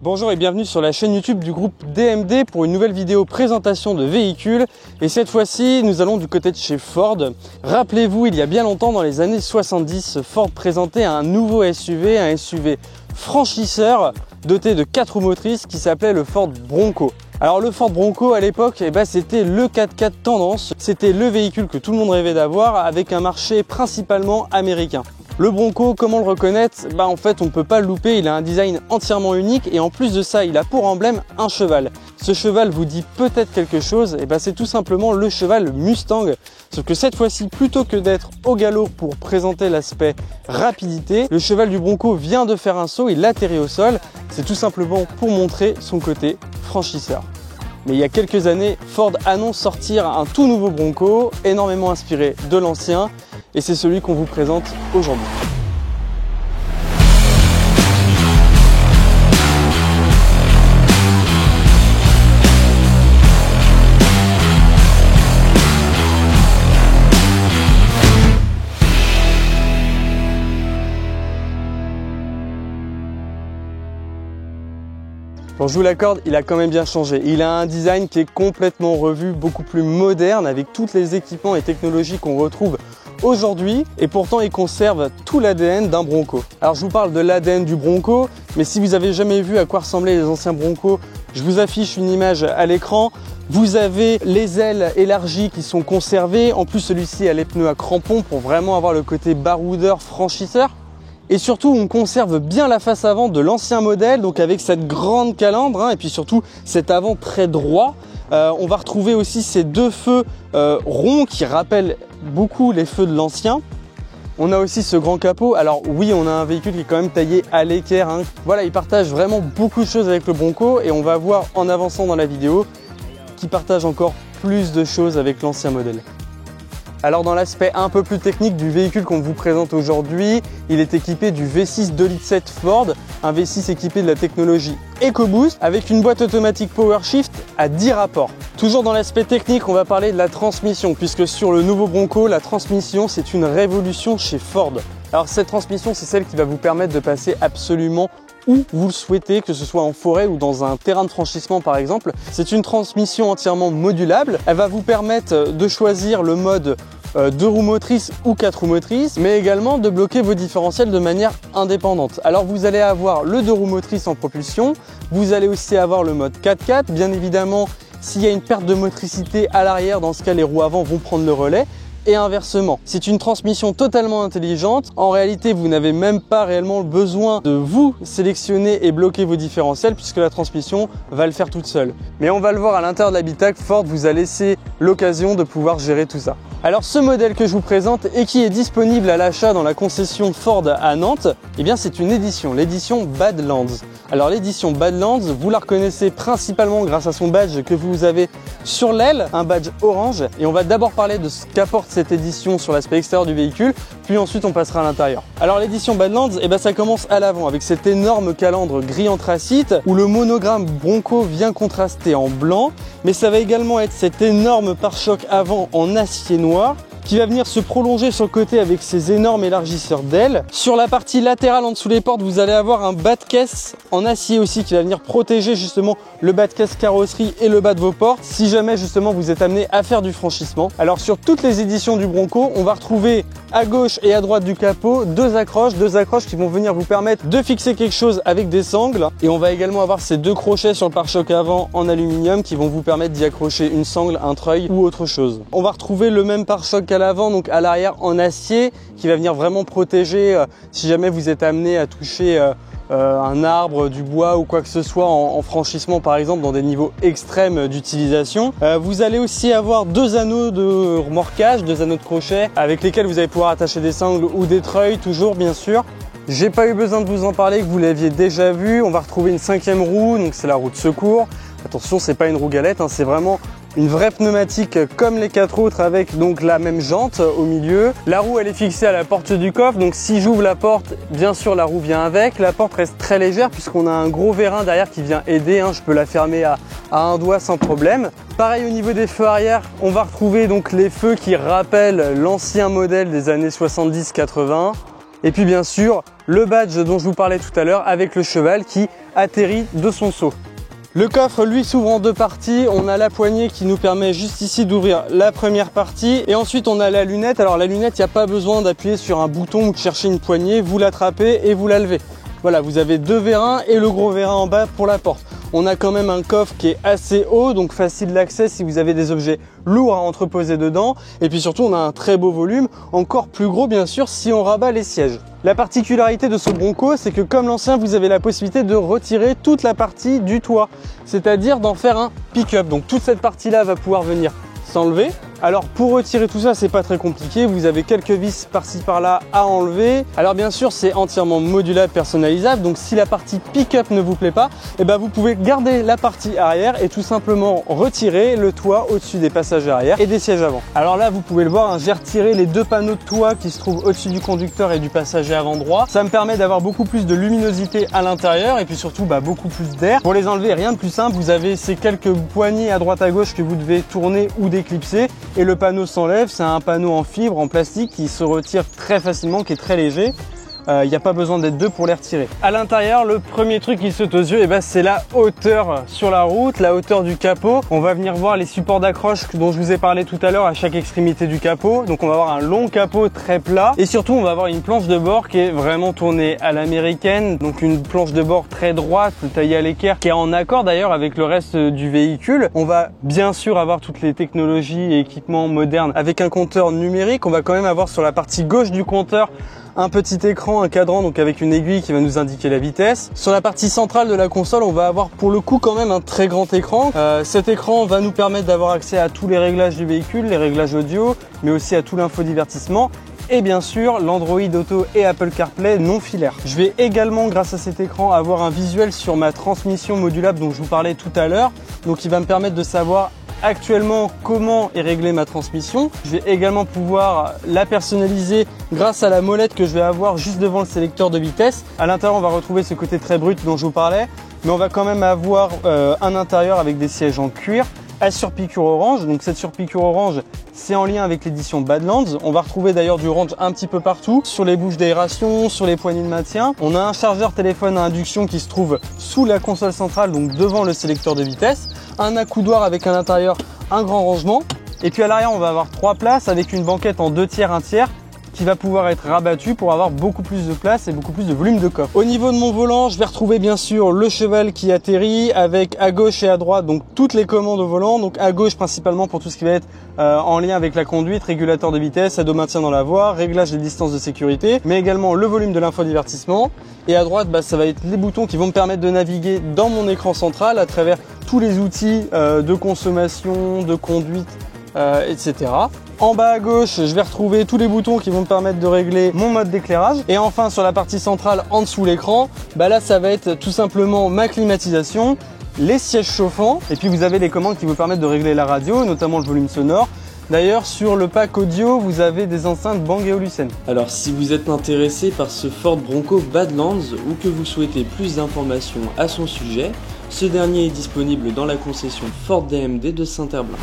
Bonjour et bienvenue sur la chaîne YouTube du groupe DMD pour une nouvelle vidéo présentation de véhicules. Et cette fois-ci, nous allons du côté de chez Ford. Rappelez-vous, il y a bien longtemps, dans les années 70, Ford présentait un nouveau SUV, un SUV franchisseur doté de 4 roues motrices qui s'appelait le Ford Bronco. Alors le Ford Bronco à l'époque, c'était le 4x4 tendance. C'était le véhicule que tout le monde rêvait d'avoir avec un marché principalement américain. Le Bronco, comment le reconnaître? En fait, on ne peut pas le louper, il a un design entièrement unique et en plus de ça, il a pour emblème un cheval. Ce cheval vous dit peut-être quelque chose, c'est tout simplement le cheval Mustang. Sauf que cette fois-ci, plutôt que d'être au galop pour présenter l'aspect rapidité, le cheval du Bronco vient de faire un saut, il atterrit au sol. C'est tout simplement pour montrer son côté franchisseur. Mais il y a quelques années, Ford annonce sortir un tout nouveau Bronco, énormément inspiré de l'ancien. Et c'est celui qu'on vous présente aujourd'hui. Bon, je vous l'accorde, il a quand même bien changé. Il a un design qui est complètement revu, beaucoup plus moderne, avec tous les équipements et technologies qu'on retrouve aujourd'hui, et pourtant il conserve tout l'ADN d'un Bronco. Alors je vous parle de l'ADN du Bronco, mais si vous avez jamais vu à quoi ressemblaient les anciens Broncos, je vous affiche une image à l'écran. Vous avez les ailes élargies qui sont conservées, en plus celui-ci a les pneus à crampons pour vraiment avoir le côté baroudeur, franchisseur. Et surtout, on conserve bien la face avant de l'ancien modèle, donc avec cette grande calandre, et puis surtout cet avant très droit. On va retrouver aussi ces deux feux ronds qui rappellent beaucoup les feux de l'ancien. On a aussi ce grand capot. Alors oui, on a un véhicule qui est quand même taillé à l'équerre. Voilà, il partage vraiment beaucoup de choses avec le Bronco et on va voir en avançant dans la vidéo qu'il partage encore plus de choses avec l'ancien modèle. Alors dans l'aspect un peu plus technique du véhicule qu'on vous présente aujourd'hui, il est équipé du V6 2,7 litres Ford, un V6 équipé de la technologie EcoBoost avec une boîte automatique PowerShift à 10 rapports. Toujours dans l'aspect technique, on va parler de la transmission puisque sur le nouveau Bronco, la transmission c'est une révolution chez Ford. Alors cette transmission, c'est celle qui va vous permettre de passer absolument où vous le souhaitez, que ce soit en forêt ou dans un terrain de franchissement par exemple. C'est une transmission entièrement modulable. Elle va vous permettre de choisir le mode 2 roues motrices ou 4 roues motrices, mais également de bloquer vos différentiels de manière indépendante. Alors vous allez avoir le 2 roues motrices en propulsion, vous allez aussi avoir le mode 4x4, bien évidemment s'il y a une perte de motricité à l'arrière, dans ce cas les roues avant vont prendre le relais. Et inversement. C'est une transmission totalement intelligente. En réalité, vous n'avez même pas réellement le besoin de vous sélectionner et bloquer vos différentiels puisque la transmission va le faire toute seule. Mais on va le voir à l'intérieur de l'habitacle, Ford vous a laissé l'occasion de pouvoir gérer tout ça. Alors ce modèle que je vous présente et qui est disponible à l'achat dans la concession Ford à Nantes, c'est une édition, l'édition Badlands. Alors l'édition Badlands, vous la reconnaissez principalement grâce à son badge que vous avez sur l'aile, un badge orange. Et on va d'abord parler de ce qu'apporte cette édition sur l'aspect extérieur du véhicule, puis ensuite on passera à l'intérieur. Alors l'édition Badlands, ça commence à l'avant avec cette énorme calandre gris anthracite où le monogramme Bronco vient contraster en blanc, mais ça va également être cet énorme pare-choc avant en acier noir qui va venir se prolonger sur le côté avec ses énormes élargisseurs d'ailes. Sur la partie latérale en dessous des portes, vous allez avoir un bas de caisse en acier aussi qui va venir protéger justement le bas de caisse carrosserie et le bas de vos portes si jamais justement vous êtes amené à faire du franchissement. Alors sur toutes les éditions du Bronco, on va retrouver à gauche et à droite du capot deux accroches qui vont venir vous permettre de fixer quelque chose avec des sangles. Et on va également avoir ces deux crochets sur le pare-choc avant en aluminium qui vont vous permettre d'y accrocher une sangle, un treuil ou autre chose. On va retrouver le même pare-choc à l'avant, donc à l'arrière en acier, qui va venir vraiment protéger si jamais vous êtes amené à toucher un arbre, du bois ou quoi que ce soit en franchissement par exemple dans des niveaux extrêmes d'utilisation. Vous allez aussi avoir deux anneaux de remorquage, deux anneaux de crochet avec lesquels vous allez pouvoir attacher des sangles ou des treuils toujours bien sûr. J'ai pas eu besoin de vous en parler, que vous l'aviez déjà vu. On va retrouver une 5e roue, donc c'est la roue de secours. Attention, c'est pas une roue galette, c'est vraiment une vraie pneumatique comme les 4 autres avec donc la même jante au milieu. La roue elle est fixée à la porte du coffre, donc si j'ouvre la porte, bien sûr la roue vient avec. La porte reste très légère puisqu'on a un gros vérin derrière qui vient aider, je peux la fermer à un doigt sans problème. Pareil au niveau des feux arrière, on va retrouver donc les feux qui rappellent l'ancien modèle des années 70-80. Et puis bien sûr, le badge dont je vous parlais tout à l'heure avec le cheval qui atterrit de son seau. Le coffre, lui, s'ouvre en deux parties. On a la poignée qui nous permet juste ici d'ouvrir la première partie. Et ensuite, on a la lunette. Alors la lunette, il n'y a pas besoin d'appuyer sur un bouton ou de chercher une poignée. Vous l'attrapez et vous la levez. Voilà, vous avez deux vérins et le gros vérin en bas pour la porte. On a quand même un coffre qui est assez haut, donc facile d'accès si vous avez des objets lourds à entreposer dedans. Et puis surtout, on a un très beau volume, encore plus gros bien sûr si on rabat les sièges. La particularité de ce Bronco, c'est que comme l'ancien, vous avez la possibilité de retirer toute la partie du toit, c'est-à-dire d'en faire un pick-up. Donc toute cette partie-là va pouvoir venir s'enlever. Alors pour retirer tout ça, c'est pas très compliqué, vous avez quelques vis par-ci par-là à enlever. Alors bien sûr, c'est entièrement modulable, personnalisable, donc si la partie pick-up ne vous plaît pas, eh ben vous pouvez garder la partie arrière et tout simplement retirer le toit au-dessus des passagers arrière et des sièges avant. Alors là, vous pouvez le voir, hein, j'ai retiré les deux panneaux de toit qui se trouvent au-dessus du conducteur et du passager avant droit. Ça me permet d'avoir beaucoup plus de luminosité à l'intérieur et puis surtout beaucoup plus d'air. Pour les enlever, rien de plus simple, vous avez ces quelques poignées à droite à gauche que vous devez tourner ou déclipser. Et le panneau s'enlève, c'est un panneau en fibre, en plastique qui se retire très facilement, qui est très léger. Il n'y a pas besoin d'être deux pour les retirer. À l'intérieur, le premier truc qui saute aux yeux, c'est la hauteur sur la route, la hauteur du capot. On va venir voir les supports d'accroche dont je vous ai parlé tout à l'heure à chaque extrémité du capot. Donc on va avoir un long capot très plat et surtout on va avoir une planche de bord qui est vraiment tournée à l'américaine. Donc une planche de bord très droite, taillée à l'équerre, qui est en accord d'ailleurs avec le reste du véhicule. On va bien sûr avoir toutes les technologies et équipements modernes avec un compteur numérique. On va quand même avoir sur la partie gauche du compteur un petit écran, un cadran, donc avec une aiguille qui va nous indiquer la vitesse. Sur la partie centrale de la console, on va avoir pour le coup quand même un très grand écran. Cet écran va nous permettre d'avoir accès à tous les réglages du véhicule, les réglages audio, mais aussi à tout l'infodivertissement. Et bien sûr, l'Android Auto et Apple CarPlay non filaire. Je vais également, grâce à cet écran, avoir un visuel sur ma transmission modulable dont je vous parlais tout à l'heure. Donc il va me permettre de savoir actuellement comment est réglée ma transmission. Je vais également pouvoir la personnaliser grâce à la molette que je vais avoir juste devant le sélecteur de vitesse. À l'intérieur, on va retrouver ce côté très brut dont je vous parlais, mais on va quand même avoir un intérieur avec des sièges en cuir à surpiqûre orange. Donc cette surpiqûre orange, c'est en lien avec l'édition Badlands. On va retrouver d'ailleurs du orange un petit peu partout, sur les bouches d'aération, sur les poignées de maintien. On a un chargeur téléphone à induction qui se trouve sous la console centrale, donc devant le sélecteur de vitesse. Un accoudoir avec à l'intérieur un grand rangement. Et puis à l'arrière, on va avoir 3 places avec une banquette en 2 tiers, 1 tiers qui va pouvoir être rabattue pour avoir beaucoup plus de place et beaucoup plus de volume de coffre. Au niveau de mon volant, je vais retrouver bien sûr le cheval qui atterrit avec à gauche et à droite donc toutes les commandes au volant. Donc à gauche principalement pour tout ce qui va être en lien avec la conduite, régulateur de vitesse, aide au maintien dans la voie, réglage des distances de sécurité, mais également le volume de l'infodivertissement. Et à droite, ça va être les boutons qui vont me permettre de naviguer dans mon écran central à travers tous les outils de consommation, de conduite, etc. En bas à gauche, je vais retrouver tous les boutons qui vont me permettre de régler mon mode d'éclairage. Et enfin, sur la partie centrale, en dessous l'écran, là, ça va être tout simplement ma climatisation, les sièges chauffants. Et puis, vous avez les commandes qui vous permettent de régler la radio, notamment le volume sonore. D'ailleurs, sur le pack audio, vous avez des enceintes Bang & Olufsen. Alors, si vous êtes intéressé par ce Ford Bronco Badlands ou que vous souhaitez plus d'informations à son sujet, ce dernier est disponible dans la concession Ford DMD de Saint-Herblain.